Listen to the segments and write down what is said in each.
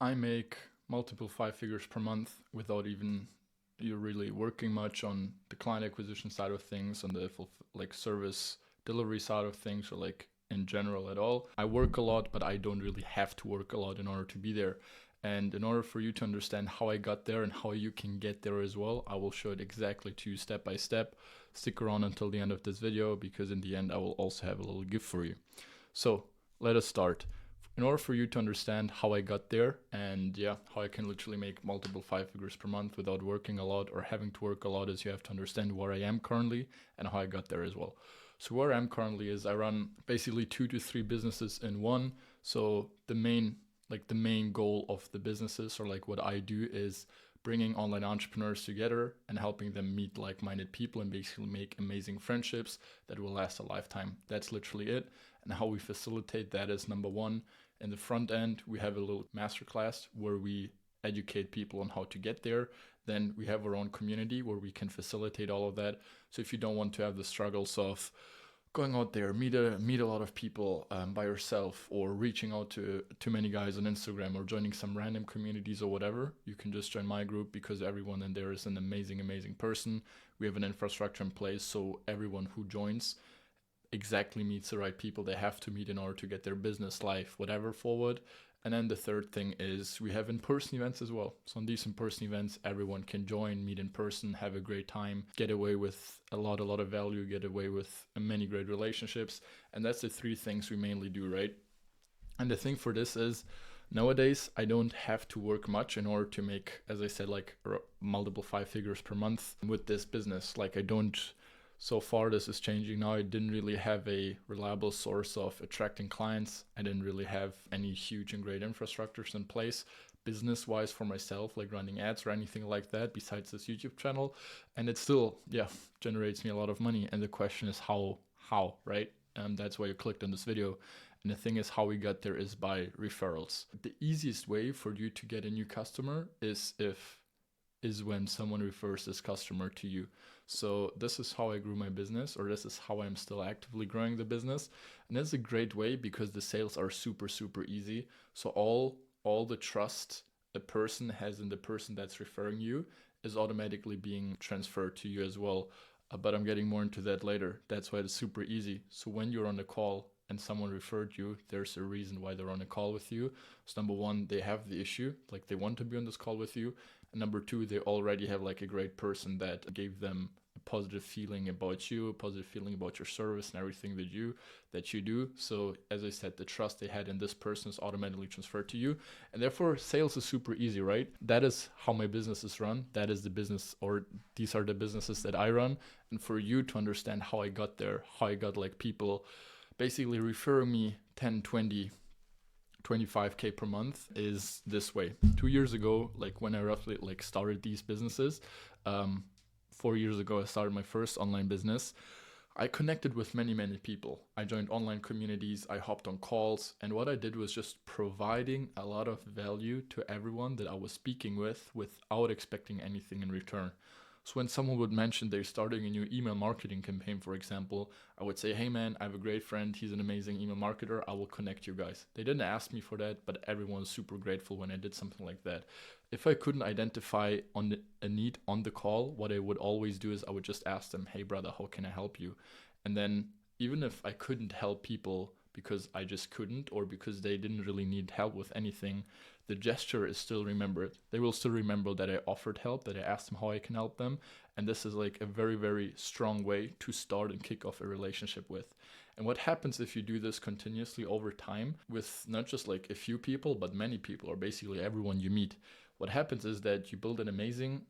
I make multiple five figures per month without even you really working much on the client acquisition side of things, on the like service delivery side of things, or like in general at all. I work a lot, but I don't really have to work a lot in order to be there. And in order for you to understand how I got there and how you can get there as well, I will show it exactly to you step by step. Stick around until the end of this video because in the end I will also have a little gift for you. So let us start. In order for you to understand how I got there and how I can literally make multiple five figures per month without working a lot or having to work a lot, is you have to understand where I am currently and how I got there as well. So where I am currently is I run basically 2 to 3 businesses in one. So the main goal of the businesses, or like what I do, is bringing online entrepreneurs together and helping them meet like-minded people and basically make amazing friendships that will last a lifetime. That's literally it. And how we facilitate that is, number one, in the front end, we have a little masterclass where we educate people on how to get there. Then we have our own community where we can facilitate all of that. So if you don't want to have the struggles of going out there, meet a lot of people by yourself, or reaching out to too many guys on Instagram, or joining some random communities or whatever, you can just join my group because everyone in there is an amazing person. We have an infrastructure in place, so everyone who joins exactly meets the right people they have to meet in order to get their business, life, whatever forward. And then the third thing is we have in-person events as well. So on these in-person events, everyone can join, meet in person, have a great time, get away with a lot of value, get away with many great relationships. And that's the three things we mainly do, right? And the thing for this is, nowadays I don't have to work much in order to make, as I said, like multiple five figures per month with this business. Like I don't, so far this is changing now. I didn't really have a reliable source of attracting clients. I didn't really have any huge and great infrastructures in place business wise for myself, like running ads or anything like that, besides this YouTube channel. And it still, generates me a lot of money. And the question is how, right? That's why you clicked on this video. And the thing is, how we got there is by referrals. The easiest way for you to get a new customer is when someone refers this customer to you. So this is how I grew my business, or this is how I'm still actively growing the business. And that's a great way because the sales are super easy. So all the trust a person has in the person that's referring you is automatically being transferred to you as well. But I'm getting more into that later. That's why it's super easy. So when you're on a call and someone referred you, there's a reason why they're on a call with you. So number one, they have the issue, like they want to be on this call with you. And number two, they already have like a great person that gave them a positive feeling about you, a positive feeling about your service and everything that you do. So as I said, the trust they had in this person is automatically transferred to you. And therefore sales is super easy, right? That is how my business is run. That is the business, or these are the businesses that I run. And for you to understand how I got there, how I got like people basically referring me 10, 20, 25K per month, is this way. 2 years ago, like when I roughly like started these businesses, 4 years ago I started my first online business. I connected with many people. I joined online communities, I hopped on calls, and what I did was just providing a lot of value to everyone that I was speaking with without expecting anything in return. So when someone would mention they're starting a new email marketing campaign, for example, I would say, hey man, I have a great friend. He's an amazing email marketer. I will connect you guys. They didn't ask me for that, but everyone was super grateful when I did something like that. If I couldn't identify a need on the call, what I would always do is I would just ask them, hey brother, how can I help you? And then even if I couldn't help people because I just couldn't, or because they didn't really need help with anything, the gesture is still remembered. They will still remember that I offered help, that I asked them how I can help them. And this is like a very strong way to start and kick off a relationship with. And what happens if you do this continuously over time with not just like a few people, but many people, or basically everyone you meet? What happens is that you build an amazing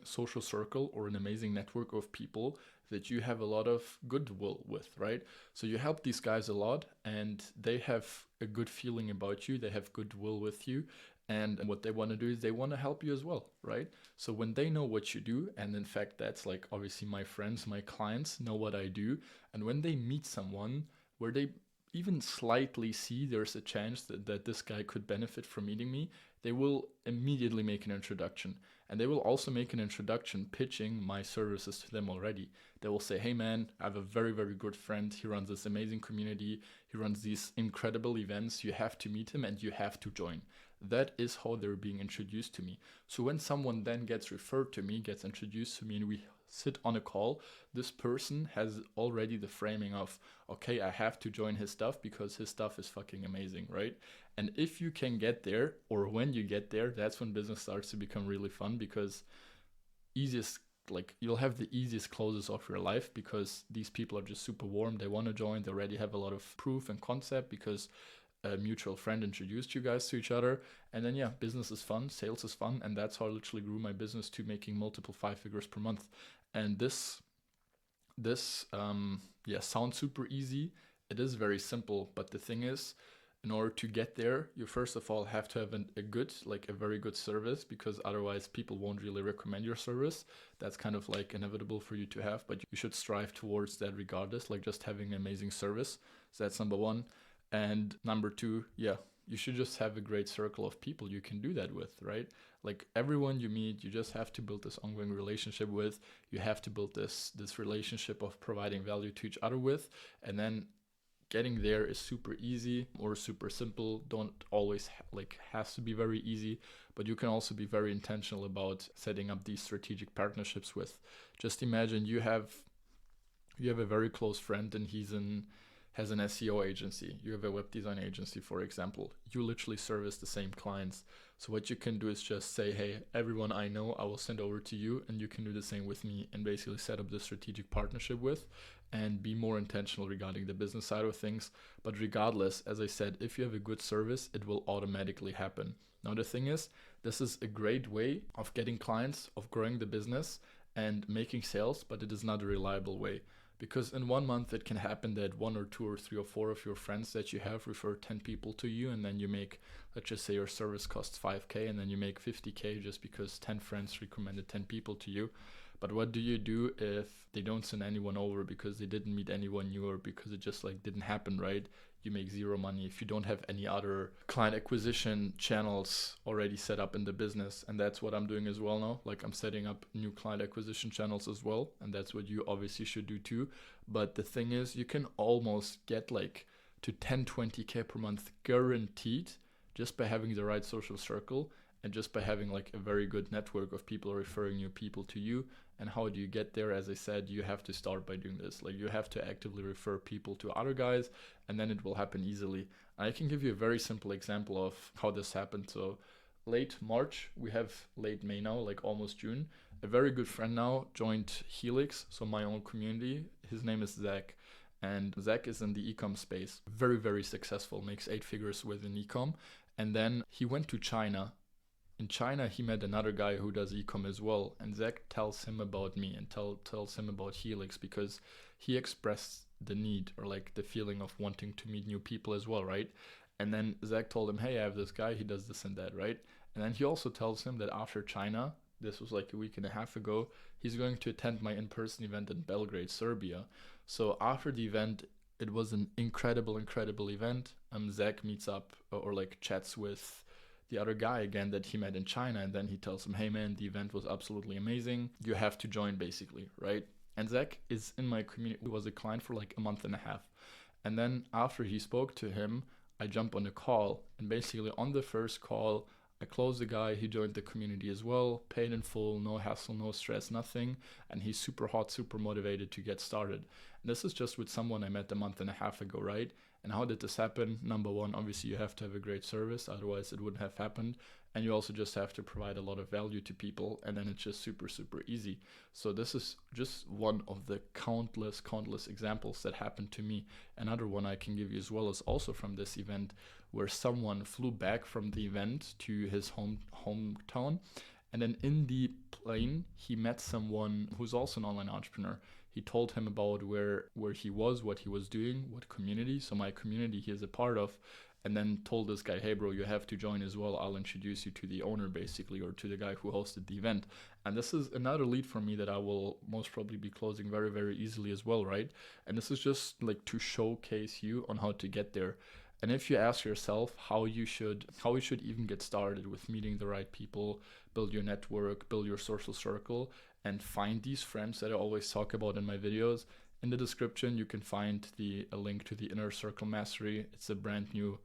social circle, or an amazing network of people that you have a lot of goodwill with, right? So you help these guys a lot and they have a good feeling about you, they have goodwill with you, and what they want to do is they want to help you as well, right? So when they know what you do, and in fact that's like obviously my friends, my clients know what I do, and when they meet someone where they even slightly see there's a chance that this guy could benefit from meeting me, they will immediately make an introduction. And they will also make an introduction pitching my services to them already. They will say, hey man, I have a very, very good friend. He runs this amazing community. He runs these incredible events. You have to meet him and you have to join. That is how they're being introduced to me. So when someone then gets referred to me, gets introduced to me, and we sit on a call, this person has already the framing of, okay, I have to join his stuff because his stuff is fucking amazing, right? And if you can get there, or when you get there, that's when business starts to become really fun, because you'll have the easiest closes of your life, because these people are just super warm. They want to join. They already have a lot of proof and concept because a mutual friend introduced you guys to each other. And then yeah, business is fun, sales is fun, and that's how I literally grew my business to making multiple 5 figures per month. And this sounds super easy. It is very simple, but the thing is, in order to get there, you first of all have to have a very good service, because otherwise people won't really recommend your service. That's kind of like inevitable for you to have, but you should strive towards that regardless, like just having an amazing service. So that's number one. And number two, yeah, you should just have a great circle of people you can do that with, right? Like everyone you meet, you just have to build this ongoing relationship with. You have to build this relationship of providing value to each other with. And then getting there is super easy or super simple. Don't always has to be very easy, but you can also be very intentional about setting up these strategic partnerships with. Just imagine you have a very close friend and has an SEO agency. You have a web design agency, for example. You literally service the same clients. So what you can do is just say, hey, everyone I know, I will send over to you, and you can do the same with me and basically set up the strategic partnership with, and be more intentional regarding the business side of things. But regardless, as I said, if you have a good service, it will automatically happen. Now the thing is, this is a great way of getting clients, of growing the business and making sales, but it is not a reliable way. Because in 1 month, it can happen that 1 or 2 or 3 or 4 of your friends that you have refer 10 people to you, and then you make, let's just say your service costs 5K, and then you make 50K just because 10 friends recommended 10 people to you. But what do you do if they don't send anyone over because they didn't meet anyone new, or because it just didn't happen, right? You make zero money if you don't have any other client acquisition channels already set up in the business. And that's what I'm doing as well now. I'm setting up new client acquisition channels as well. And that's what you obviously should do too. But the thing is, you can almost get to 10, 20K per month guaranteed just by having the right social circle, and just by having a very good network of people referring new people to you. And how do you get there? As I said, you have to start by doing this. You have to actively refer people to other guys, and then it will happen easily. I can give you a very simple example of how this happened. So late March, we have late May now, almost June. A very good friend now joined Helix, so my own community. His name is Zach. And Zach is in the e-com space. Very, very successful, makes 8 figures within e-com. And then he went to China. In China, he met another guy who does e-com as well, and Zach tells him about me and tells him about Helix, because he expressed the need, or the feeling of wanting to meet new people as well, right? And then Zach told him, hey, I have this guy, he does this and that, right? And then he also tells him that after China, this was a week and a half ago, he's going to attend my in-person event in Belgrade, Serbia. So after the event, it was an incredible event. Zach meets up or chats with the other guy again that he met in China, and then he tells him, hey man, the event was absolutely amazing. You have to join, basically, right? And Zach is in my community, was a client for a month and a half. And then after he spoke to him, I jump on a call, and basically on the first call, I closed the guy, he joined the community as well, paid in full, no hassle, no stress, nothing. And he's super hot, super motivated to get started. And this is just with someone I met a month and a half ago, right? And how did this happen? Number one, obviously you have to have a great service, otherwise it wouldn't have happened. And you also just have to provide a lot of value to people, and then it's just super easy. So this is just one of the countless examples that happened to me. Another one I can give you as well is also from this event, where someone flew back from the event to his hometown, and then in the plane he met someone who's also an online entrepreneur. He told him about where he was, what he was doing, what community. So my community he is a part of. and then told this guy, hey bro, you have to join as well. I'll introduce you to the owner basically, or to the guy who hosted the event. And this is another lead for me that I will most probably be closing very, very easily as well, right? And this is just like to showcase you on how to get there. And if you ask yourself how you should even get started with meeting the right people, build your network, build your social circle, and find these friends that I always talk about in my videos, in the description you can find a link to the Inner Circle Mastery. It's a brand new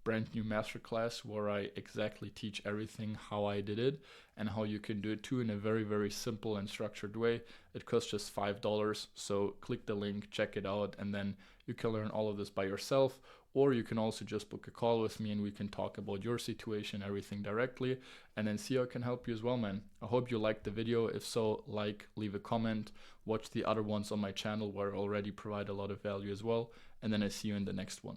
masterclass where I exactly teach everything how I did it and how you can do it too in a very, very simple and structured way. It costs just $5. So click the link, check it out, and then you can learn all of this by yourself. Or you can also just book a call with me and we can talk about your situation, everything directly, and then see how I can help you as well, man. I hope you liked the video. If so, like, leave a comment, watch the other ones on my channel where I already provide a lot of value as well. And then I see you in the next one.